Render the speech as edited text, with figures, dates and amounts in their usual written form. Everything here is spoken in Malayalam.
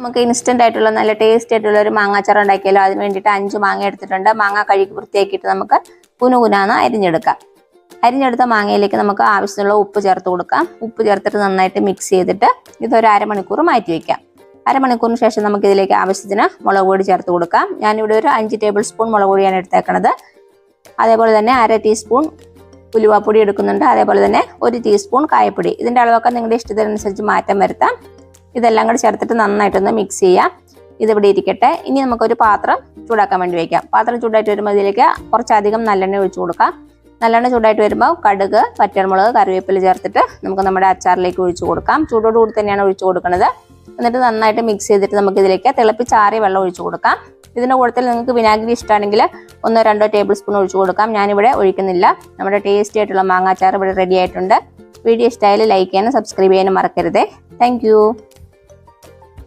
നമുക്ക് ഇൻസ്റ്റന്റ് ആയിട്ടുള്ള നല്ല ടേസ്റ്റി ആയിട്ടുള്ള ഒരു മാങ്ങാച്ചാർ ഉണ്ടാക്കിയാലോ. അതിന് വേണ്ടിയിട്ട് 5 മാങ്ങ എടുത്തിട്ടുണ്ട്. മാങ്ങ കഴുകി വൃത്തിയാക്കിയിട്ട് നമുക്ക് കുനുകുനാന്ന് അരിഞ്ഞെടുക്കാം. അരിഞ്ഞെടുത്ത മാങ്ങയിലേക്ക് നമുക്ക് ആവശ്യമുള്ള ഉപ്പ് ചേർത്ത് കൊടുക്കാം. ഉപ്പ് ചേർത്തിട്ട് നന്നായിട്ട് മിക്സ് ചെയ്തിട്ട് ഇതൊരു അരമണിക്കൂർ മാറ്റി വയ്ക്കാം. അരമണിക്കൂറിന് ശേഷം നമുക്ക് ഇതിലേക്ക് ആവശ്യത്തിന് മുളക് പൊടി ചേർത്ത് കൊടുക്കാം. ഞാനിവിടെ ഒരു 5 ടേബിൾ സ്പൂൺ മുളക് പൊടിയാണ് എടുത്തേക്കണത്. അതേപോലെ തന്നെ 1/2 ടീസ്പൂൺ ഉലുവാപ്പൊടി എടുക്കുന്നുണ്ട്. അതേപോലെ തന്നെ 1 ടീസ്പൂൺ കായപ്പൊടി. ഇതിൻ്റെ അളവൊക്കെ നിങ്ങളുടെ ഇഷ്ടത്തിനനുസരിച്ച് മാറ്റം വരുത്താം. ഇതെല്ലാം കൂടി ചേർത്തിട്ട് നന്നായിട്ടൊന്ന് മിക്സ് ചെയ്യാം. ഇതിവിടെ ഇരിക്കട്ടെ. ഇനി നമുക്കൊരു പാത്രം ചൂടാക്കാൻ വേണ്ടി വയ്ക്കാം. പാത്രം ചൂടായിട്ട് വരുമ്പോൾ ഇതിലേക്ക് കുറച്ചധികം നല്ലെണ്ണ ഒഴിച്ചു കൊടുക്കാം. നല്ലെണ്ണ ചൂടായിട്ട് വരുമ്പോൾ കടുക്, വറ്റൽമുളക്, കറിവേപ്പില ചേർത്തിട്ട് നമുക്ക് നമ്മുടെ അച്ചാറിലേക്ക് ഒഴിച്ചു കൊടുക്കാം. ചൂടോടുകൂടി തന്നെയാണ് ഒഴിച്ചു കൊടുക്കുന്നത്. എന്നിട്ട് നന്നായിട്ട് മിക്സ് ചെയ്തിട്ട് നമുക്ക് ഇതിലേക്ക് തിളപ്പിച്ചാറിയ വെള്ളം ഒഴിച്ചു കൊടുക്കാം. ഇതിൻ്റെ കൂട്ടത്തിൽ നിങ്ങൾക്ക് വിനാഗിരി ഇഷ്ടമാണെങ്കിൽ 1-2 ടേബിൾ സ്പൂൺ ഒഴിച്ചു കൊടുക്കാം. ഞാനിവിടെ ഒഴിക്കുന്നില്ല. നമ്മുടെ ടേസ്റ്റി ആയിട്ടുള്ള മാങ്ങാച്ചാർ ഇവിടെ റെഡി ആയിട്ടുണ്ട്. വീഡിയോ ഇഷ്ടമായാലും ലൈക്ക് ചെയ്യാനും സബ്സ്ക്രൈബ് ചെയ്യാനും മറക്കരുതേ. താങ്ക്